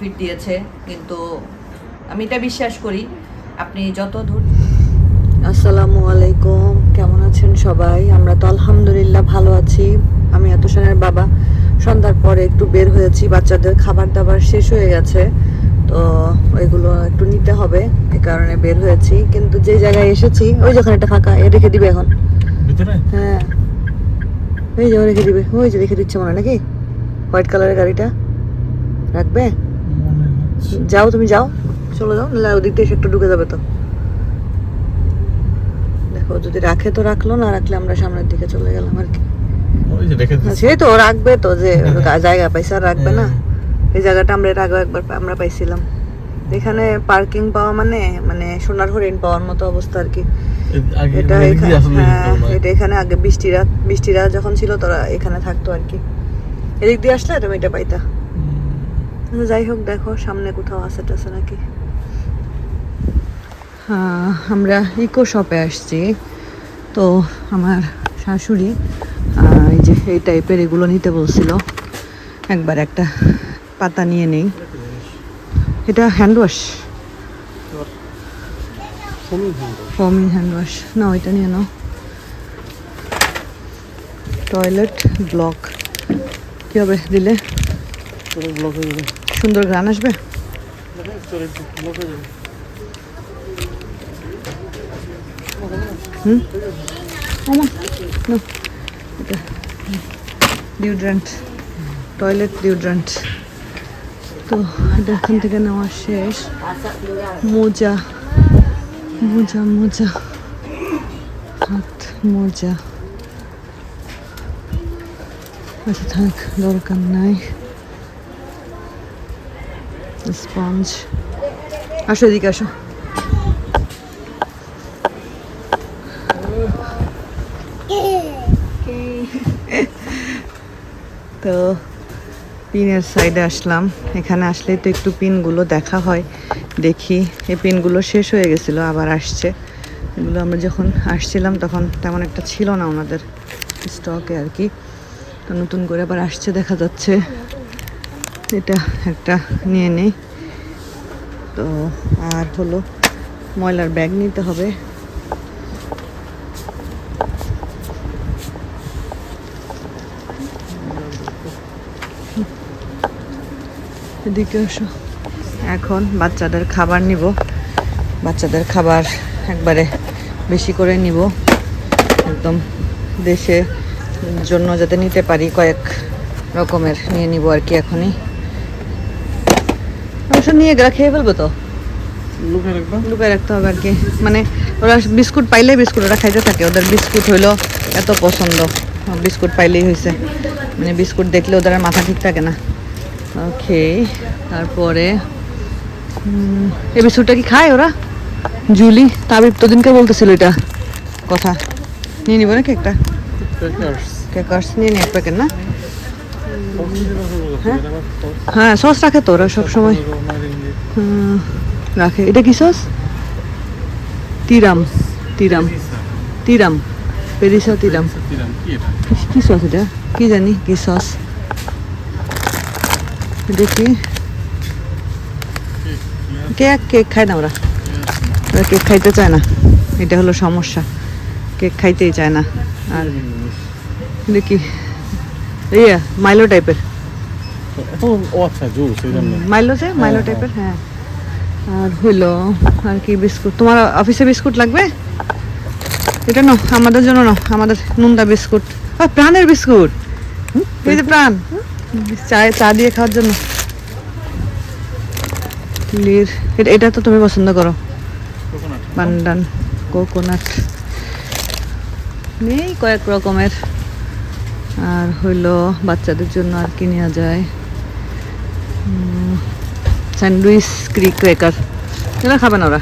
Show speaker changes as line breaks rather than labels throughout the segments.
Profit দিয়েছে, কিন্তু আমি এটা বিশ্বাস করি আপনি যত দূর।
আসসালামু আলাইকুম, কেমন আছেন সবাই? আমরা তো আলহামদুলিল্লাহ ভালো আছি। আমি এতসানের বাবা সন্ধ্যার পরে একটু বের হয়েছি, বাচ্চাদের খাবার দাবার শেষ হয়ে গেছে, তো ওইগুলো একটু নিতে হবে, এই কারণে বের হয়েছি। কিন্তু যে জায়গায় এসেছি ওই যেখানে একটা ফাঁকা, এ রেখে দিবে এখন
ভিতরে?
হ্যাঁ, ওই যে রেখে দিবে, ওই যে রেখে দিচ্ছে মনে হয় নাকি, হোয়াইট কালারের গাড়িটা রাখবে।
মনে হচ্ছে।
যাও, তুমি যাও, চলে যাও, নাহলে ওদিক দিয়ে এসে একটু ঢুকে যাবে। তো দেখো, যদি রাখে তো রাখলো, না রাখলে আমরা সামনের দিকে চলে গেলাম আর কি।
ওই যে রেখে দিচ্ছে।
সেই তো রাখবে তো, যে জায়গা পাইছে আর রাখবে না। এই জায়গাটা আমরা এর আগে একবার আমরা পাইছিলাম। এখানে পার্কিং পাওয়া মানে মানে সোনার হরিণ পাওয়ার মতো অবস্থা আর কি।
আগে
এটা
এদিক দিয়ে আসলে
হ্যাঁ,
যেত না।
এটা এখানে আগে বৃষ্টিরা যখন ছিল তোরা এখানে থাকতো আর কি। এদিক দিয়ে আসলে তুমি এটা পাইতা। যাই হোক, দেখো সামনে কোথাও আছে টাছে নাকি। হ্যাঁ, আমরা ইকো শপে আসছি। তো আমার শাশুড়ি এই যে এই টাইপের এগুলো নিতে বলছিল, একবার একটা পাতা নিয়ে নেই। এটা হ্যান্ড ওয়াশ, ফোমিং হ্যান্ড ওয়াশ, না ওইটা নিয়ে নাও। টয়লেট ব্লক কি হবে দিলে?
ব্লক হয়ে যাবে।
সুন্দর গান আসবে।
ব্লক হয়ে যাবে।
এটা ডিওড্রেন্ট, টয়লেট ডিওড্রেন্ট। তো এটা এখান থেকে নেওয়া শেষ। মোজা মোজা মোজা, হাত মোজা, আচ্ছা থাক, দরকার নাই। স্পঞ্জ, আসো এদিকে আসো। তো পিনের সাইডে আসলাম। এখানে আসলে তো একটু পিনগুলো দেখা হয়, দেখি। এই পিনগুলো শেষ হয়ে গেছিলো, আবার আসছে। এগুলো আমরা যখন আসছিলাম তখন তেমন একটা ছিল না ওনাদের স্টকে আর কি, তো নতুন করে আবার আসছে দেখা যাচ্ছে। এটা একটা নিয়ে নেই। তো আর হলো ময়লার ব্যাগ নিতে হবে। এদিকে আসো। এখন বাচ্চাদের খাবার নিব, বাচ্চাদের খাবার একবারে বেশি করে নিব, একদম দেশে জন্য যাতে নিতে পারি, কয়েক রকমের নিয়ে নিব আর কি। এখনই অবশ্য নিয়ে গেলে খেয়ে ফেলবো, তো লুকায় রাখতে হবে আর কি। মানে ওরা বিস্কুট পাইলে বিস্কুট ওরা খাইতে থাকে, ওদের বিস্কুট হইলো এত পছন্দ, বিস্কুট পাইলেই হয়েছে। মানে বিস্কুট দেখলে ওদের আর মাথা ঠিক থাকে না। ওকে, তারপরে এই বিস্কুটটা কি খায় ওরা? জুলি তাবিব তো দিনকে বলতেছিল এটা কথা, নিয়ে নিব নাকি একটা কেকার্স নিয়ে নি এক প্যাকেট না? হ্যাঁ, সস রাখে তো ওরা সবসময়, রাখে। এটা কি সস? তিরাম তিরাম তিরাম পেরিসা তিরাম। কি সস এটা? কি জানি কি সস। দেখি, কেক খায় না ওরা, ওরা কেক খাইতে চায় না, এটা হলো সমস্যা, কেক খাইতেই চায় না। আর দেখি ইয়া মাইলো টাইপের, মাইলো যে মাইলো টাইপের, হ্যাঁ। আর হইলো আর কি বিস্কুট। তোমার অফিসে বিস্কুট লাগবে? এটা নাও, আমাদের জন্য নাও, আমাদের নুনদা বিস্কুট, প্রাণের বিস্কুট, এই যে প্রাণ, চা দিয়ে খাওয়ার জন্য। এটা তো তুমি পছন্দ করো, পান্ডান কোকোনাট নেই, কয়েক রকমের। আর হইলো বাচ্চাদের জন্য আর কি নেওয়া যায়, স্যান্ডউইচ ক্র্যাকার, এরা খাবে না ওরা।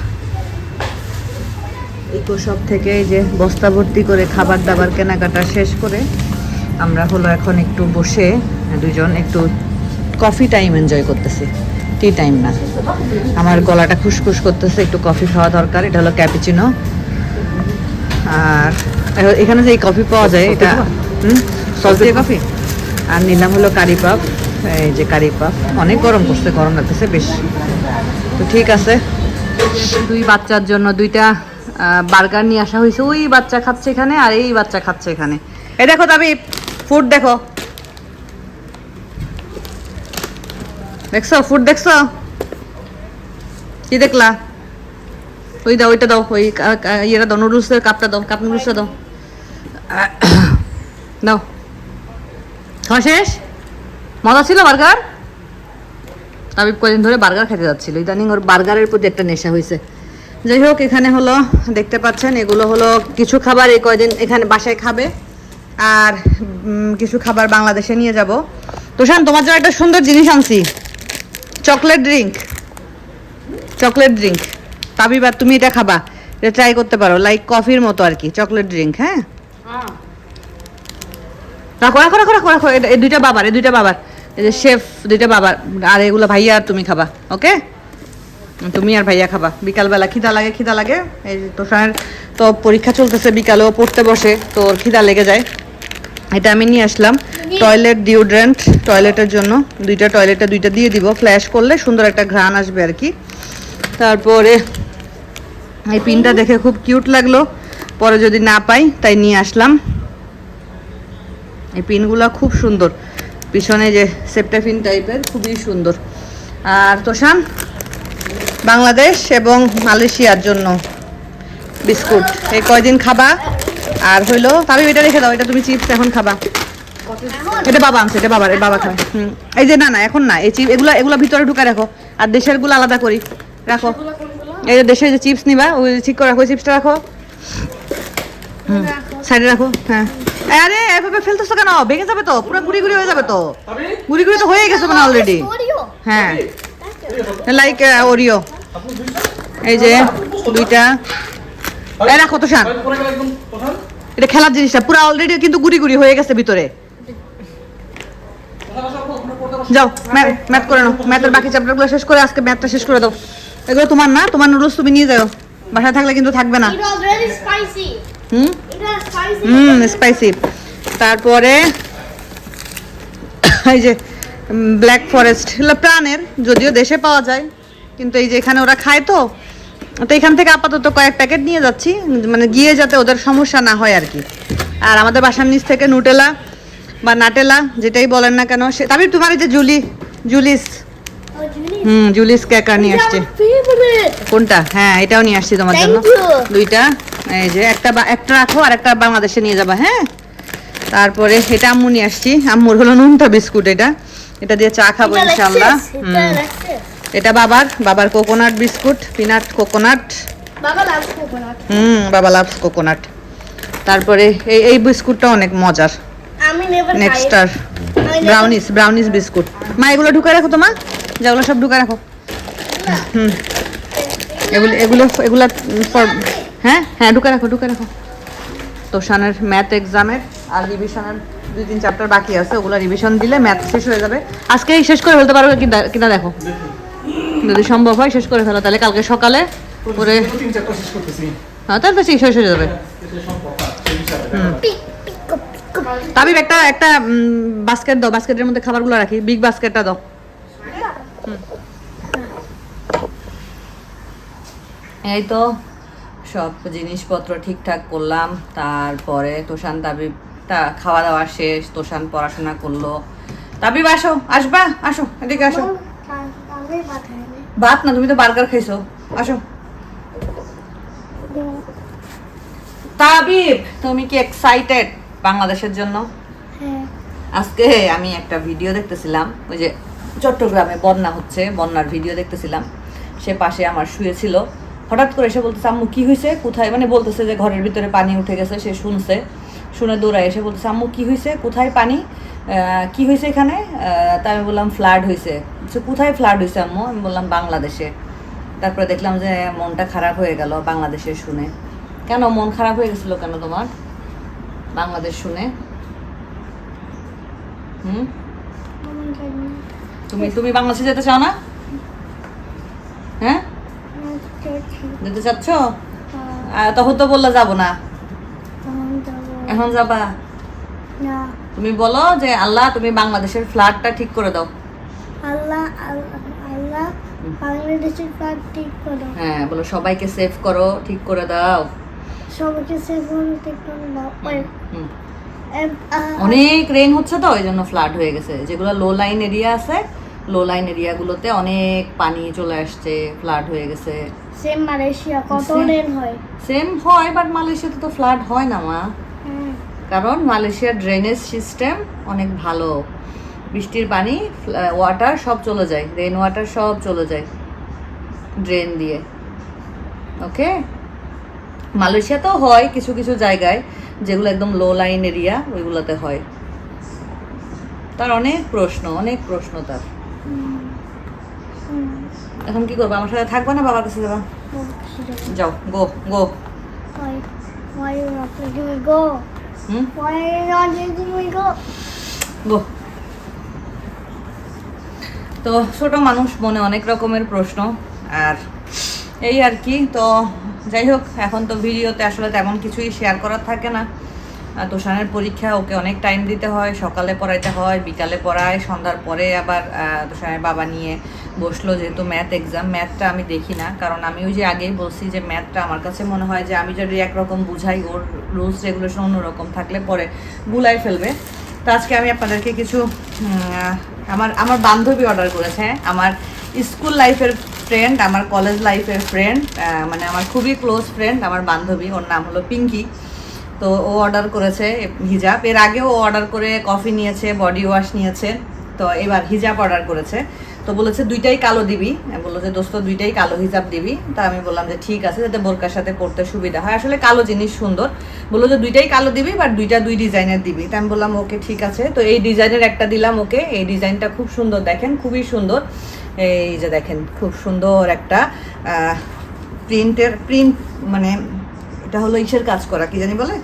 ইকো শপ থেকে এই যে বস্তা ভর্তি করে খাবার দাবার কেনাকাটা শেষ করে আমরা হলো এখন একটু বসে দুজন একটু কফি টাইম এনজয় করতেছি, টি টাইম না। আমার গলাটা খুসখুস করতেছে, একটু কফি খাওয়া দরকার। এটা হলো ক্যাপুচিনো। আর এখানে যে এই কফি পাওয়া যায়, এটা সস দিয়ে কফি। আর নিলাম হলো কারি পাপ, এই যে কারি পাফ, অনেক গরম করছে, গরম লাগতেছে বেশ। তো ঠিক আছে, দুই বাচ্চার জন্য দুইটা বার্গার নিয়ে আসা হয়েছে। ওই বাচ্চা খাচ্ছে এখানে আর এই বাচ্চা খাচ্ছে এখানে। এই দেখো তবে ফুড দেখো, দেখছো ফুড দেখছো? কি দেখলা? ওই দাও, ওইটা দাও, ওই ইয়েটা দাও, নুডলসের কাপটা দাও, কাপ নুডলসটা দাও, দাও। খাওয়া শেষ? মজা ছিল বার্গার? তাবিব কদিন ধরে বার্গার খেতে যাচ্ছিল, ইদানিং ওর বার্গারের প্রতি একটা নেশা হয়েছে। যাই হোক, এখানে হলো দেখতে পাচ্ছেন এগুলো হলো কিছু খাবার এই কয়দিন এখানে বাসায় খাবে, আর কিছু খাবার বাংলাদেশে নিয়ে যাব। তোষান, তোমার জন্য একটা সুন্দর জিনিস আনছি, চকলেট ড্রিঙ্ক। চকলেট ড্রিঙ্ক তাবিব, আর তুমি এটা খাবা, এটা ট্রাই করতে পারো, লাইক কফির মতো আর কি, চকলেট ড্রিঙ্ক। হ্যাঁ, রাখো রাখো রাখো রাখো রাখো। এই দুইটা বাবার, এই দুইটা বাবার, এই যে শেফ দুইটা বাবার, আর এগুলো ভাইয়া আর তুমি খাবা। ওকে, তুমি আর ভাইয়া খাবা। বিকালবেলা খিদা লাগে, খিদা লাগে। এই তোষানের তো পরীক্ষা চলতেছে, বিকালেও পড়তে বসে, তো ওর খিদা লেগে যায়। এটা আমি নিয়ে আসলাম, টয়লেট ডিওড্রেন্ট, টয়লেটের জন্য। টয়লেটে দুইটা দিয়ে দিব, ফ্ল্যাশ করলে সুন্দর একটা ঘ্রাণ আসবে আর কি। তারপরে এই পিনটা দেখে খুব কিউট লাগলো, পরে যদি না পাই তাই নিয়ে আসলাম। এই পিনগুলো খুব সুন্দর, পিছনে যে সেপ্টাফিন টাইপের, খুবই সুন্দর। আর তোষান বাংলাদেশ এবং মালয়েশিয়ার জন্য বিস্কুট, এই কয়দিন খাবা। আর হইলো তাবিব, এটা রেখে দাও, এটা তুমি চিপস এখন খাবা। এটা বাবা আনছে, এটা বাবার, এই বাবা খাবে। এই যে না না এখন না, এই চিপ এগুলা ভিতরে ঢুকা রাখো, আর দেশের গুলো আলাদা করি রাখো। এই যে দেশে যে চিপস নিবা, ওই ঠিক করে রাখো, ওই চিপসটা রাখো, সাইডে রাখো। হ্যাঁ, আরে এভাবে ফেলতেছো কেন? ভেঙে যাবে তো, পুরো গুড়ি গুড়ি হয়ে যাবে তো। গুড়ি গুড়ি তো হয়ে গেছে মানে অলরেডি। হ্যাঁ, লাইক ওরিও। এই যে দুইটা, এই রাখো তো শান, এটা খেলার জিনিসটা পুরো অলরেডি কিন্তু গুড়ি গুড়ি হয়ে গেছে ভিতরে। যাও ম্যাথ করে নাও, ম্যাথের বাকি চ্যাপ্টারগুলো শেষ করে আজকে ম্যাথটা শেষ করে দাও। এগুলো তোমার না, তোমার নুডলস তুমি নিয়ে যাও, বাসায় থাকলে কিন্তু থাকবে না। স্পাইসি। তারপরে এই যে ব্ল্যাক ফরেস্ট, প্রাণের, যদিও দেশে পাওয়া যায়, কিন্তু এই যে এখানে ওরা খায় তো এখান থেকে আপাতত কয়েক প্যাকেট নিয়ে যাচ্ছি, মানে গিয়ে যাতে ওদের সমস্যা না হয় আর কি। আর আমাদের বাসার নিচ থেকে নুটেলা বা নাটেলা যেটাই বলেন না কেন, সে তাবিব তোমার এই যে জুলিস জুলিস কেকার নিয়ে আসছে। কোনটা? হ্যাঁ, এটাও নিয়ে আসছি তোমার জন্য, দুইটা। এই যে একটা রাখো, আর একটা বাংলাদেশে নিয়ে যাবা। হ্যাঁ, তারপরে এটা আম্মু নিয়ে আসছি, আম্মুর হলো নুনটা বিস্কুট, এটা দিয়ে চা খাবো ইনশাআল্লাহ। এটা বাবার কোকোনাট বিস্কুট, পিনাট কোকোনাট, বাবা লাভস কোকোনাট। তারপরে এই বিস্কুটটা অনেক মজার, নেক্সটার ব্রাউনিস বিস্কুট। মা এগুলো ঢুকে রাখো, তো মা যেগুলো সব ঢুকে রাখো। এগুলো হ্যাঁ হ্যাঁ ঢুকে রাখো। তোষানের ম্যাথ এক্সামের আর রিভিশনের 2-3 চ্যাপ্টার বাকি আছে, ওগুলো রিভিশন দিলে ম্যাথ শেষ হয়ে যাবে। আজকেই শেষ করে ফেলতে পারবে কিনা দেখো, যদি সম্ভব হয় শেষ করে ফেলো, তাহলে কালকে সকালে করে। হ্যাঁ, তাহলে তো শেষ হয়ে যাবে। তাবিব একটা বাস্কেট দাও, বাস্কেটের মধ্যে খাবারগুলো রাখি, বিগ বাস্কেটটা দাও। এই তো সব জিনিসপত্র ঠিকঠাক করলাম। তারপরে তোষান তাবিবটা খাওয়া দাওয়া শেষ, তোষান পড়াশোনা করলো। তাবিব আসো এদিকে আসো। ভাত না, তুমি তো বার্গার খাইছো, আসো। তাবিব, তুমি কি এক্সাইটেড বাংলাদেশের জন্য? আজকে আমি একটা ভিডিও দেখতেছিলাম, ওই যে চট্টগ্রামে বন্যা হচ্ছে, বন্যার ভিডিও দেখতেছিলাম। সে পাশে আমার শুয়েছিল, হঠাৎ করে এসে বলতেছে আম্মু কি হয়েছে, কোথায়, মানে বলতেছে যে ঘরের ভিতরে পানি উঠে গেছে। সে শুনে দৌড়ায় এসে বলতেছে আম্মু কি হয়েছে, কোথায় পানি, কি হয়েছে এখানে? তা আমি বললাম ফ্লাড হয়েছে। কোথায় ফ্লাড হয়েছে আম্মু? আমি বললাম বাংলাদেশে। তারপরে দেখলাম যে মনটা খারাপ হয়ে গেল বাংলাদেশে শুনে। কেন মন খারাপ হয়ে গেছিল কেন তোমার বাংলাদেশ শুনে? তুমি বাংলাদেশে যেতে চাও না? হ্যাঁ, যেতে চাচ্ছ? তখন তো বললে যাবো না, এখন যাবা?
তুমি বলো যে আল্লাহ তুমি বাংলাদেশের ফ্লাডটা ঠিক করে দাও।
আল্লাহ আল্লাহ আল্লাহ বাংলাদেশের ফ্লাড ঠিক করো।
হ্যাঁ বলো সবাইকে সেভ করো, ঠিক করে দাও।
সবাইকে সেভ করো, ঠিক করে দাও।
হুম।
And,
অনেক রেইন হচ্ছে তো ওই জন্য ফ্লাড হয়ে গেছে। যেগুলো লো লাইন এরিয়া আছে, লো লাইন এরিয়াগুলোতে অনেক পানি চলে আসছে, ফ্লাড হয়ে গেছে।
সেম মালয়েশিয়া কত
Same.
রেন হয়।
সেম হয়, বাট মালয়েশিয়াতে তো ফ্লাড হয় না মা,
হ্যাঁ,
কারণ মালয়েশিয়ার ড্রেনেজ সিস্টেম অনেক ভালো। বৃষ্টির পানি, ওয়াটার সব চলে যায়, রেন ওয়াটার সব চলে যায় ড্রেন দিয়ে। ওকে, মালয়েশিয়াতেও হয় কিছু কিছু জায়গায়, যেগুলো একদম লো লাইন এরিয়া ওইগুলোতে হয়। তার অনেক প্রশ্ন তার।
হুম, হুম,
এখন কি করবো, আমার সাথে থাকবে না বাবার কাছে যাবা? যাও, গো গো।
Why you not letting me go?
Hmm,
Why are you not letting me go?
গো। তো ছোট মানুষ, মনে অনেক রকমের প্রশ্ন, আর এই আর কি। তো যাই হোক, এখন তো ভিডিওতে আসলে তেমন কিছুই শেয়ার করার থাকে না। তোষানের পরীক্ষা, ওকে অনেক টাইম দিতে হয়, সকালে পড়াইতে হয়, বিকালে পড়ায়, সন্ধ্যার পরে আবার তোষানের বাবা নিয়ে বসলো, যেহেতু ম্যাথ এক্সাম। ম্যাথটা আমি দেখি না, কারণ আমি ওই যে আগেই বলছি যে ম্যাথটা আমার কাছে মনে হয় যে আমি যদি একরকম বুঝাই, ওর রুলস রেগুলেশন অন্যরকম থাকলে পরে গুলাই ফেলবে। তো আজকে আমি আপনাদেরকে কিছু আমার বান্ধবী অর্ডার করেছে, হ্যাঁ, আমার স্কুল লাইফের ফ্রেন্ড, আমার কলেজ লাইফের ফ্রেন্ড, মানে আমার খুবই ক্লোজ ফ্রেন্ড, আমার বান্ধবী, ওর নাম হলো পিঙ্কি। তো ও অর্ডার করেছে হিজাব। এর আগেও ও অর্ডার করে কফি নিয়েছে, বডি ওয়াশ নিয়েছে, তো এবার হিজাব অর্ডার করেছে। তো বলেছে দুইটাই কালো দিবি, বললো যে দোস্ত দুইটাই কালো হিজাব দিবি। তা আমি বললাম যে ঠিক আছে, যাতে বোরকার সাথে পরতে সুবিধা হয়, আসলে কালো জিনিস সুন্দর। বললো যে দুইটাই কালো দিবি, বাট দুই ডিজাইনের দিবি। তা আমি বললাম ওকে ঠিক আছে। তো এই ডিজাইনের একটা দিলাম ওকে। এই ডিজাইনটা খুব সুন্দর, দেখেন খুবই সুন্দর। এই যে দেখেন খুব সুন্দর একটা প্রিন্ট, মানে এটা হলো ইসের কাজ করা, কি জানি বলে,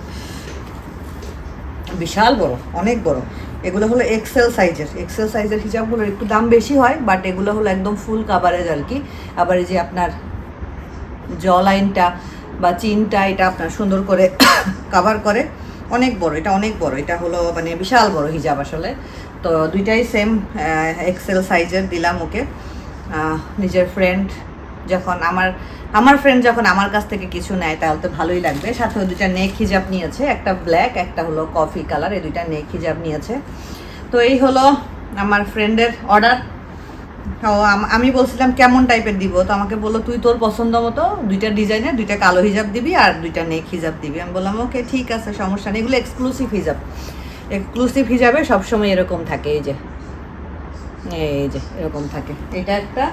বিশাল বড়, অনেক বড়। এগুলো হলো এক্সেল সাইজের হিজাবগুলোর একটু দাম বেশি হয়, বাট এগুলো হলো একদম ফুল কাভারেজ আর কি। আবার এই যে আপনার জ লাইনটা বা চিনটা, এটা আপনার সুন্দর করে কাভার করে। অনেক বড়, এটা অনেক বড়, এটা হলো মানে বিশাল বড় হিজাব আসলে। তো দুইটাই সেম এক্সেল সাইজের দিলাম ওকে। নিজের ফ্রেন্ড যখন আমার ফ্রেন্ড যখন আমার কাছ থেকে কিছু নেয় তাহলে তো ভালোই লাগবে। সাথে দুইটা নেক হিজাব নিয়েছে, একটা ব্ল্যাক, একটা হলো কফি কালার, এই দুইটা নেক হিজাব নিয়েছে। তো এই হলো আমার ফ্রেন্ডের অর্ডার। তো আমি বলছিলাম কেমন টাইপের দিব, তো আমাকে বললো তুই তোর পছন্দ মতো দুইটা ডিজাইনের দুইটা কালো হিজাব দিবি আর দুইটা নেক হিজাব দিবি। আমি বললাম ওকে ঠিক আছে, সমস্যা নেই। এগুলো এক্সক্লুসিভ হিজাবে সবসময় এরকম থাকে, এই যে এরকম থাকে। এটা একটা,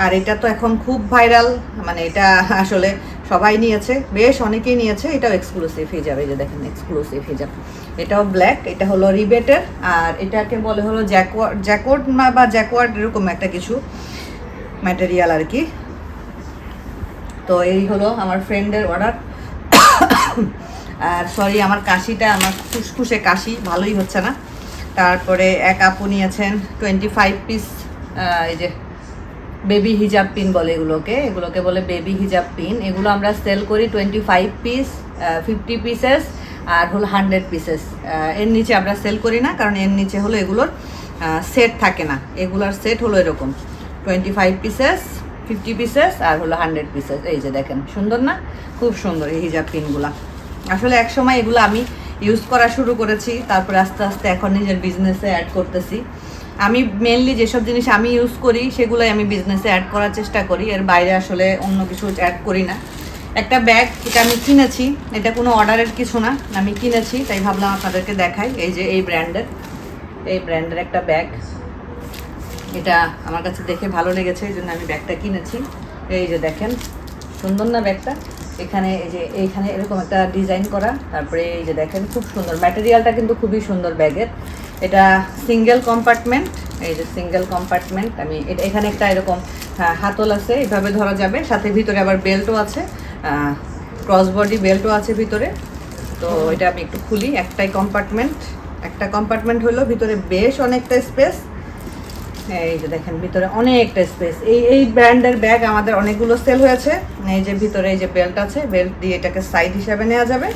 আর এটা তো এখন খুব ভাইরাল, মানে এটা আসলে সবাই নিয়েছে, বেশ অনেকেই নিয়েছে। এটাও এক্সক্লুসিভ হিজাব, এই যে দেখেন এক্সক্লুসিভ হিজাব। এটাও ব্ল্যাক, এটা হলো রিবেটের, আর এটাকে বলে হলো জ্যাকোয়ার্ড বা জ্যাকোয়ার্ড এরকম একটা কিছু ম্যাটেরিয়াল আর কি। তো এই হলো আমার ফ্রেন্ডের অর্ডার। আর সরি, আমার কাশিটা, আমার ফুসফুসে কাশি, ভালোই হচ্ছে না। তারপরে এক আপু নিয়েছেন 25 পিস, এই যে বেবি হিজাব পিন বলে এগুলোকে বলে বেবি হিজাব পিন। এগুলো আমরা সেল করি 25 পিস, 50 পিসেস আর হলো 100 পিসেস। এর নিচে আমরা সেল করি না, কারণ এর নিচে হলো এগুলোর সেট থাকে না। এগুলোর সেট হলো এরকম 25 পিসেস, 50 পিসেস আর হলো 100 পিসেস। এই যে দেখেন সুন্দর না, খুব সুন্দর এই হিজাব পিনগুলা। আসলে এক সময় এগুলো আমি ইউজ করা শুরু করেছি, তারপরে আস্তে আস্তে এখন নিজের বিজনেসে অ্যাড করতেছি। আমি মেনলি যেসব জিনিস আমি ইউজ করি সেগুলোই আমি বিজনেসে অ্যাড করার চেষ্টা করি, এর বাইরে আসলে অন্য কিছু অ্যাড করি না। একটা ব্যাগ, এটা আমি কিনেছি, এটা কোনো অর্ডারের কিছু না, আমি কিনেছি, তাই ভাবলাম আপনাদেরকে দেখাই। এই যে এই ব্র্যান্ডের একটা ব্যাগ, এটা আমার কাছে দেখে ভালো লেগেছে, এই জন্য আমি ব্যাগটা কিনেছি। এই যে দেখেন সুন্দর না ব্যাগটা, এখানে এই যে এইখানে এরকম একটা ডিজাইন করা, তারপরে এই যে দেখেন খুব সুন্দর ম্যাটেরিয়ালটা, কিন্তু খুবই সুন্দর ব্যাগের। এটা সিঙ্গেল কম্পার্টমেন্ট, এই যে সিঙ্গেল কম্পার্টমেন্ট। আমি এখানে একটা এরকম হাতল আছে, এভাবে ধরা যাবে, সাথে ভিতরে আবার বেল্টও আছে, ক্রস বডি বেল্টও আছে ভিতরে। তো এটা আমি একটু খুলি, একটা কম্পার্টমেন্ট হলো, ভিতরে বেশ অনেকটা স্পেস। এই যে দেখেন ভিতরে অনেকটা স্পেস। এই ব্র্যান্ডের ব্যাগ আমাদের অনেকগুলো সেল হয়েছে। এই যে ভিতরে এই যে বেল্ট আছে, বেল্ট দিয়ে এটাকে সাইড হিসাবে নেওয়া যাবে।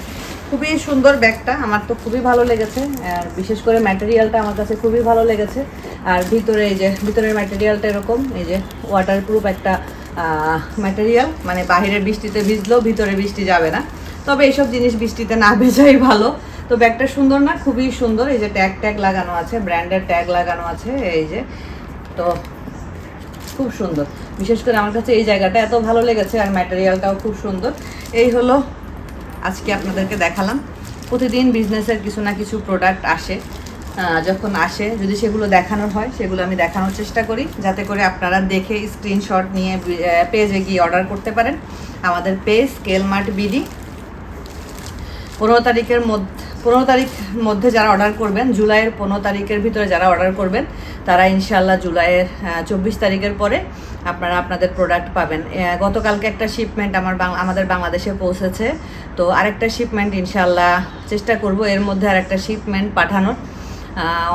খুবই সুন্দর ব্যাগটা, আমার তো খুবই ভালো লেগেছে। আর বিশেষ করে ম্যাটেরিয়ালটা আমার কাছে খুবই ভালো লেগেছে। আর ভিতরে এই যে ভিতরের ম্যাটেরিয়ালটা এরকম, এই যে ওয়াটারপ্রুফ একটা ম্যাটেরিয়াল, মানে বাহিরের বৃষ্টিতে ভিজলেও ভিতরে বৃষ্টি যাবে না। তবে এইসব জিনিস বৃষ্টিতে না ভেজাই ভালো। তো ব্যাগটা সুন্দর না? খুবই সুন্দর। এই যে ট্যাগ লাগানো আছে, ব্র্যান্ডের ট্যাগ লাগানো আছে, এই যে। তো খুব সুন্দর, বিশেষ করে আমার কাছে এই জায়গাটা এত ভালো লেগেছে, আর ম্যাটেরিয়ালটাও খুব সুন্দর। এই হলো আজকে আপনাদেরকে দেখালাম। প্রতিদিন বিজনেসের কিছু না কিছু প্রোডাক্ট আসে, যখন আসে যদি সেগুলো দেখানোর হয় সেগুলো আমি দেখানোর চেষ্টা করি, যাতে করে আপনারা দেখে স্ক্রিনশট নিয়ে পেজে গিয়ে অর্ডার করতে পারেন। আমাদের পেজ স্কেল মার্ট বিডি। 15 তারিখের মধ্যে যারা অর্ডার করবেন, জুলাইয়ের 15 তারিখের ভিতরে যারা অর্ডার করবেন, তারা ইনশাল্লাহ জুলাইয়ের 24 তারিখের পরে আপনারা আপনাদের প্রোডাক্ট পাবেন। গতকালকে একটা শিপমেন্ট আমাদের বাংলাদেশে পৌঁছেছে, তো আরেকটা শিপমেন্ট ইনশাল্লাহ চেষ্টা করব এর মধ্যে আরেকটা শিপমেন্ট পাঠানোর।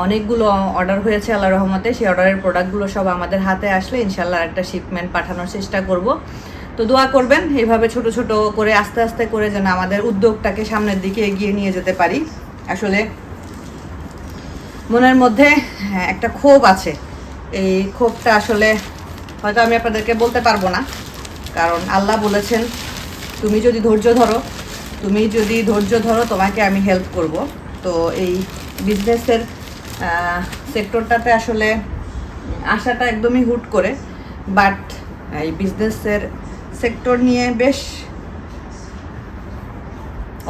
অনেকগুলো অর্ডার হয়েছে আল্লাহর রহমতে, সেই অর্ডারের প্রোডাক্টগুলো সব আমাদের হাতে আসলে ইনশাল্লাহ আরেকটা শিপমেন্ট পাঠানোর চেষ্টা করব। তো দোয়া করবেন এইভাবে ছোট ছোট করে আস্তে আস্তে করে যেন আমাদের উদ্যোগটাকে সামনের দিকে এগিয়ে নিয়ে যেতে পারি। আসলে মনের মধ্যে একটা ক্ষোভ আছে, এই ক্ষোভটা আসলে হয়তো আমি আপনাদেরকে বলতে পারবো না, কারণ আল্লাহ বলেছেন তুমি যদি ধৈর্য ধরো তোমাকে আমি হেল্প করব। তো এই বিজনেসের সেক্টরটাতে আসলে আসাটা একদমই হুট করে, বাট এই বিজনেসের সেক্টর নিয়ে বেশ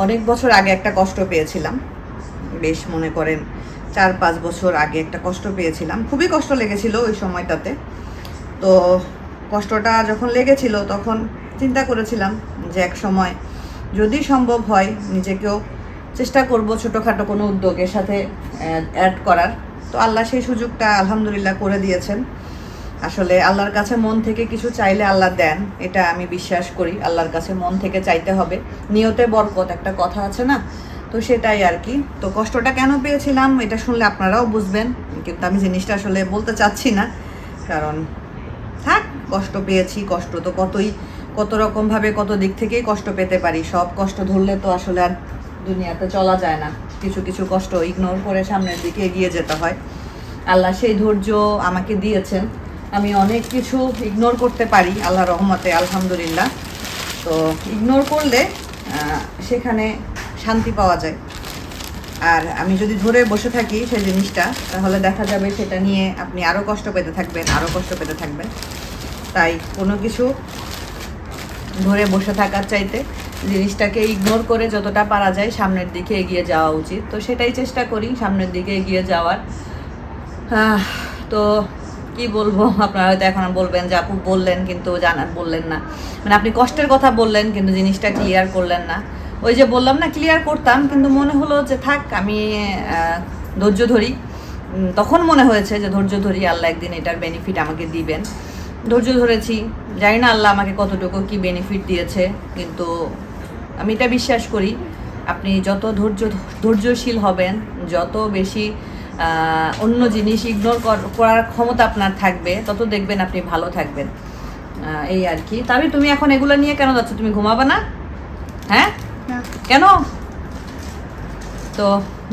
অনেক বছর আগে একটা কষ্ট পেয়েছিলাম। বেশ মনে করেন 4-5 বছর আগে একটা কষ্ট পেয়েছিলাম, খুবই কষ্ট লেগেছিল ওই সময়টাতে। তো কষ্টটা যখন লেগেছিল তখন চিন্তা করেছিলাম যে এক সময় যদি সম্ভব হয় নিজেকেও চেষ্টা করব ছোটোখাটো কোনো উদ্যোগের সাথে অ্যাড করার। তো আল্লাহ সেই সুযোগটা আলহামদুলিল্লাহ করে দিয়েছেন। আসলে আল্লাহর কাছে মন থেকে কিছু চাইলে আল্লাহ দেন, এটা আমি বিশ্বাস করি। আল্লাহর কাছে মন থেকে চাইতে হবে, নিয়তে বরকত একটা কথা আছে না, তো সেটাই আর কি। তো কষ্টটা কেন পেয়েছিলাম এটা শুনলে আপনারাও বুঝবেন, কিন্তু আমি জিনিসটা আসলে বলতে চাচ্ছি না, কারণ থাক, কষ্ট পেয়েছি। কষ্ট তো কত রকমভাবে কত দিক থেকেই কষ্ট পেতে পারি, সব কষ্ট ধরলে তো আসলে আর দুনিয়াতে চলা যায় না। কিছু কিছু কষ্ট ইগনোর করে সামনের দিকে এগিয়ে যেতে হয়। আল্লাহ সেই ধৈর্য আমাকে দিয়েছেন, আমি অনেক কিছু ইগনোর করতে পারি আল্লাহর রহমতে, আলহামদুলিল্লাহ। তো ইগনোর করলে সেখানে শান্তি পাওয়া যায়। আর আমি যদি ধরে বসে থাকি সেই জিনিসটা, তাহলে দেখা যাবে সেটা নিয়ে আপনি আরও কষ্ট পেতে থাকবেন। তাই কোনো কিছু ধরে বসে থাকার চাইতে জিনিসটাকে ইগনোর করে যতটা পারা যায় সামনের দিকে এগিয়ে যাওয়া উচিত। তো সেটাই চেষ্টা করি, সামনের দিকে এগিয়ে যাওয়ার। তো কি বলবো, আপনারা হয়তো এখন বলবেন যে আপু বললেন কিন্তু বললেন না, মানে আপনি কষ্টের কথা বললেন কিন্তু জিনিসটা ক্লিয়ার করলেন না। ওই যে বললাম না, ক্লিয়ার করতাম, কিন্তু মনে হলো যে থাক, আমি ধৈর্য ধরি। তখন মনে হয়েছে যে ধৈর্য ধরি, আল্লাহ একদিন এটার বেনিফিট আমাকে দিবেন। ধৈর্য ধরেছি, জানি না আল্লাহ আমাকে কতটুকু কি বেনিফিট দিয়েছে, কিন্তু আমি এটা বিশ্বাস করি আপনি যত ধৈর্যশীল হবেন, যত বেশি অন্য জিনিস ইগনোর করার ক্ষমতা আপনার থাকবে, তত দেখবেন আপনি ভালো থাকবেন। এই আর কি। তবে তুমি এখন এগুলো নিয়ে কেন যাচ্ছ? তুমি ঘুমাবে না? হ্যাঁ, কেন? তো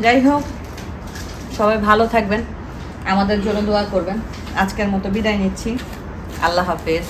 যাই হোক, সবাই ভালো থাকবেন, আমাদের জন্য দোয়া করবেন। আজকের মতো বিদায় নিচ্ছি, আল্লাহ হাফেজ।